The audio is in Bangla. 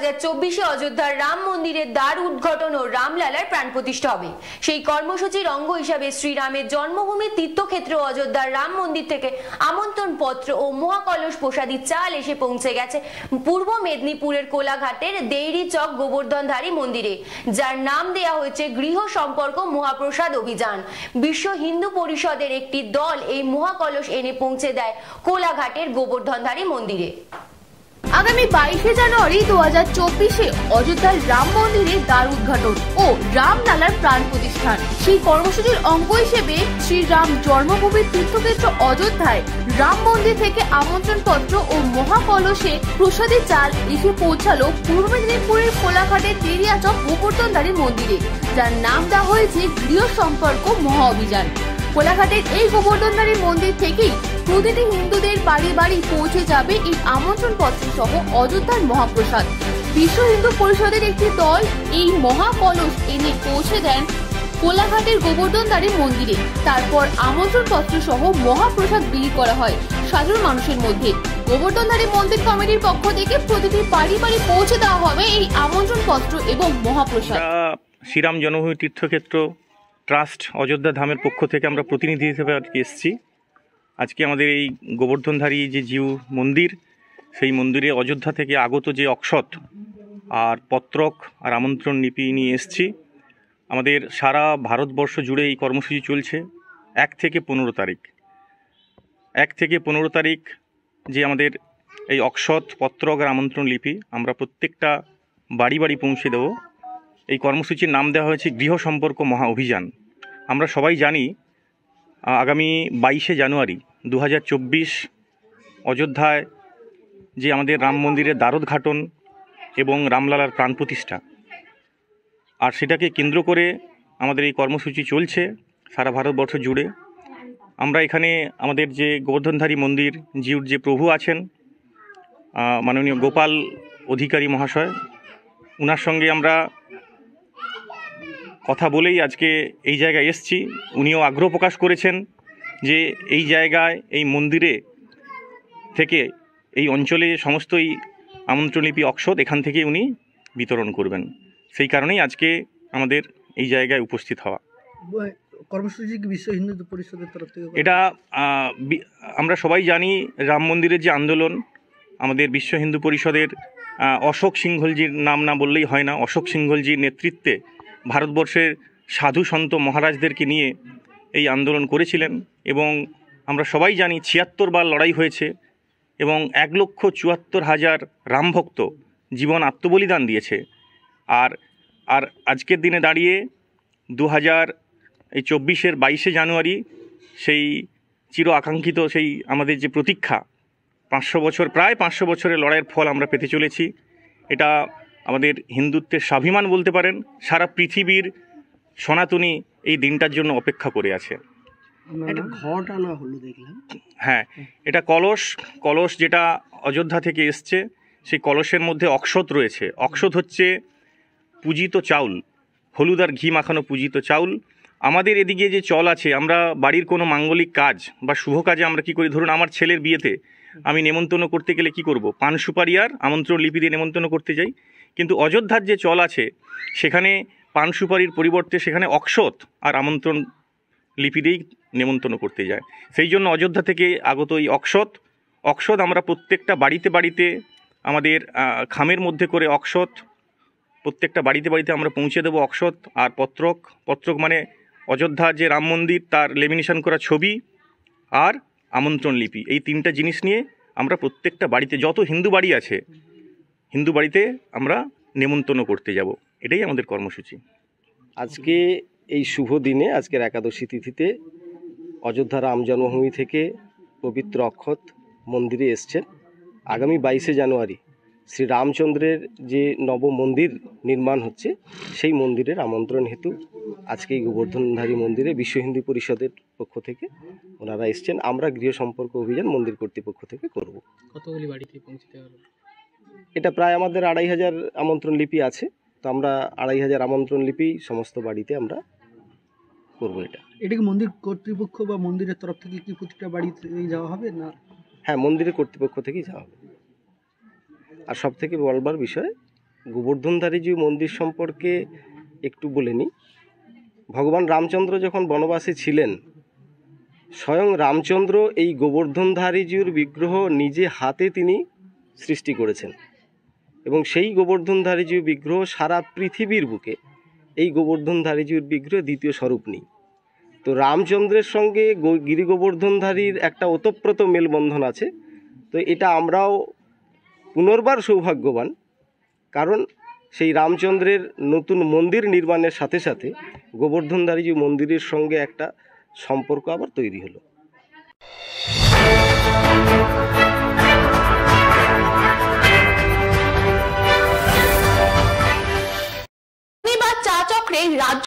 2024 অযোধ্যার রাম মন্দিরের দ্বার উদ্ঘাটন ও রামলালার প্রাণ প্রতিষ্ঠা হবে। সেই কর্মসূচির অঙ্গ হিসাবে শ্রীরামের জন্মভূমি তীর্থক্ষেত্র অযোধ্যার রাম মন্দির থেকে আমন্ত্রণ পত্র ও মহাকলস প্রসাদী চাল এসে পৌঁছে গেছে পূর্ব মেদিনীপুরের কোলাঘাটের দেইরি চক গোবর্ধনধারী মন্দিরে, যার নাম দেয়া হয়েছে গৃহ সম্পর্ক মহাপ্রসাদ অভিযান। বিশ্ব হিন্দু পরিষদের একটি দল এই মহাকলস এনে পৌঁছে দেয় কোলাঘাটের গোবর্ধনধারী মন্দিরে। আগামী 22শে জানুয়ারি 2024 অযোধ্যার রাম মন্দিরে দ্বার উদ্ঘাটন ও রামলালার প্রাণ প্রতিষ্ঠান। সেই কর্মসূচির অঙ্গ হিসেবে শ্রীরাম জন্মভূমির তীর্থক্ষেত্র অযোধ্যায় রাম মন্দির থেকে আমন্ত্রণ পত্র ও মহাকলসে প্রসাদী চাল এসে পৌঁছালো পূর্ব মেদিনীপুরের কোলাঘাটের দেরিয়াচক গোবর্ধনধারী মন্দিরে, যার নাম দেওয়া হয়েছে গৃহ সম্পর্ক মহা অভিযান। কোলাঘাটের এই গোবর্ধনধারী মন্দির থেকেই প্রতিটি হিন্দুদের বাড়ি বাড়ি পৌঁছে যাবে এই আমন্ত্রণ পত্র সহ অযোধ্যার মহাপ্রসাদ। বিশ্ব হিন্দু পরিষদের একটি দল এই মহাকলস এনে পৌঁছে দেন কোলাঘাটের গোবর্ধনধারী মন্দিরে। তারপর আমন্ত্রণ পত্র সহ মহাপ্রসাদ বিলি করা হয় সাধারণ মানুষের মধ্যে। গোবর্ধনধারী মন্দির কমিটির পক্ষ থেকে প্রতিটি বাড়ি বাড়ি পৌঁছে দেওয়া হবে এই আমন্ত্রণ পত্র এবং মহাপ্রসাদ। শ্রীরাম জন্মভূমি তীর্থক্ষেত্র ট্রাস্ট অযোধ্যা ধামের পক্ষ থেকে আমরা প্রতিনিধি হিসেবে আজকে এসেছি। আজকে আমাদের এই গোবর্ধনধারী যে জিউ মন্দির, সেই মন্দিরে অযোধ্যা থেকে আগত যে অক্ষত আর পত্রক আর আমন্ত্রণ লিপি নিয়ে এসেছি। আমাদের সারা ভারতবর্ষ জুড়ে এই কর্মসূচি চলছে 1 থেকে 15 তারিখ। 1 থেকে 15 তারিখ যে আমাদের এই অক্ষত পত্রক আর আমন্ত্রণ লিপি আমরা প্রত্যেকটা বাড়ি বাড়ি পৌঁছে দেব। এই কর্মসূচির নাম দেওয়া হয়েছে গৃহ সম্পর্ক মহা অভিযান। আমরা সবাই জানি আগামী 22শে জানুয়ারি 2024 অযোধ্যায় যে আমাদের রাম মন্দিরের দ্বারোদ্ঘাটন এবং রামলালার প্রাণ প্রতিষ্ঠা, আর সেটাকে কেন্দ্র করে আমাদের এই কর্মসূচি চলছে সারা ভারতবর্ষ জুড়ে। আমরা এখানে আমাদের যে গোবর্ধনধারী মন্দির জিউর যে প্রভু আছেন মাননীয় গোপাল অধিকারী মহাশয়, ওনার সঙ্গে আমরা কথা বলেই আজকে এই জায়গায় এসেছি। উনিও আগ্রহ প্রকাশ করেছেন যে এই জায়গায় এই মন্দিরে থেকে এই অঞ্চলে সমস্তই আমন্ত্রণলিপি অক্ষত এখান থেকে উনি বিতরণ করবেন। সেই কারণেই আজকে আমাদের এই জায়গায় উপস্থিত হওয়া। কর্মসূচি কি বিশ্ব হিন্দু পরিষদের তরফ থেকে? এটা আমরা সবাই জানি রাম মন্দিরের যে আন্দোলন, আমাদের বিশ্ব হিন্দু পরিষদের অশোক সিংঘলজির নাম না বললেই হয় না। অশোক সিংঘলজির নেতৃত্বে ভারতবর্ষের সাধু সন্ত মহারাজদেরকে নিয়ে এই আন্দোলন করেছিলেন এবং আমরা সবাই জানি 76 বার লড়াই হয়েছে এবং 1,74,000 রামভক্ত জীবন আত্মবলিদান দিয়েছে। আর আজকের দিনে দাঁড়িয়ে 2024-এর 22শে জানুয়ারি সেই চির আকাঙ্ক্ষিত সেই আমাদের যে প্রতীক্ষা 500 বছর, প্রায় 500 বছরের লড়াইয়ের ফল আমরা পেতে চলেছি। এটা আমাদের হিন্দুত্বের স্বাভিমান বলতে পারেন। সারা পৃথিবীর সনাতনী এই দিনটার জন্য অপেক্ষা করে আছে। হ্যাঁ, এটা কলস যেটা অযোধ্যা থেকে এসছে, সেই কলসের মধ্যে অক্ষত রয়েছে। অক্ষত হচ্ছে পূজিত চাউল, হলুদ আর ঘি মাখানো পূজিত চাউল। আমাদের এদিকে যে চল আছে, আমরা বাড়ির কোনো মাঙ্গলিক কাজ বা শুভ কাজে আমরা কি করি, ধরুন আমার ছেলের বিয়েতে আমি নেমন্তন্ন করতে গেলে কি করব, পান সুপারি আর আমন্ত্রণ লিপি দিয়ে নেমন্তন্ন করতে যাই। কিন্তু অযোধ্যার যে চল আছে সেখানে পান সুপারির পরিবর্তে সেখানে অক্ষত আর আমন্ত্রণ লিপি দিয়েই নেমন্তন্ন করতে যায়। সেই জন্য অযোধ্যা থেকে আগত এই অক্ষত আমরা প্রত্যেকটা বাড়িতে বাড়িতে আমাদের খামের মধ্যে করে অক্ষত প্রত্যেকটা বাড়িতে বাড়িতে আমরা পৌঁছে দেবো। অক্ষত আর পত্রক মানে অযোধ্যা যে রাম মন্দির তার লেমিনেশন করা ছবি আর আমন্ত্রণ লিপি, এই 3টা জিনিস নিয়ে আমরা প্রত্যেকটা বাড়িতে যত হিন্দু বাড়ি আছে হিন্দু বাড়িতে আমরা নেমন্তন্ন করতে যাব। এটাই আমাদের কর্মসূচি। আজকে এই শুভ দিনে, আজকের একাদশী তিথিতে অযোধ্যা রাম জন্মভূমি থেকে পবিত্র অক্ষত মন্দিরে এসছেন। আগামী 22শে জানুয়ারি শ্রী রামচন্দ্রের যে নব মন্দির নির্মাণ হচ্ছে সেই মন্দিরের আমন্ত্রণ হেতু আজকে এই গোবর্ধনধারী মন্দিরে বিশ্ব হিন্দু পরিষদের পক্ষ থেকে ওনারা এসছেন। আমরা গৃহ সম্পর্ক অভিযান মন্দির কর্তৃপক্ষ থেকে করব। কতগুলি বাড়িতে পৌঁছতে হবে? এটা প্রায় আমাদের 2500 আমন্ত্রণ লিপি আছে, তো আমরা 2500 আমন্ত্রণ লিপি সমস্ত বাড়িতে আমরা করবো। এটা কি মন্দির কর্তৃপক্ষ বা মন্দিরের তরফ থেকে কি প্রতিটা বাড়িতে যাওয়া হবে না? হ্যাঁ, মন্দিরের কর্তৃপক্ষ থেকেই যাওয়া হবে। আর সব থেকে বলবার বিষয় গোবর্ধনধারীজিউ মন্দির সম্পর্কে একটু বলে নিই। ভগবান রামচন্দ্র যখন বনবাসে ছিলেন, স্বয়ং রামচন্দ্র এই গোবর্ধনধারীজিউর বিগ্রহ নিজে হাতে তিনি সৃষ্টি করেছেন এবং সেই গোবর্ধনধারীজিউ বিগ্রহ সারা পৃথিবীর বুকে এই গোবর্ধনধারীজিউর বিগ্রহ দ্বিতীয় স্বরূপ নেই। তো রামচন্দ্রের সঙ্গে গিরি গোবর্ধনধারীর একটা ওতপ্রোত মেলবন্ধন আছে। তো এটা আমরাও পুনর্বার সৌভাগ্যবান, কারণ সেই রামচন্দ্রের নতুন মন্দির নির্মাণের সাথে সাথে গোবর্ধনধারীজিউ মন্দিরের সঙ্গে একটা সম্পর্ক আবার তৈরি হলো। চা চক্রে রাজ্য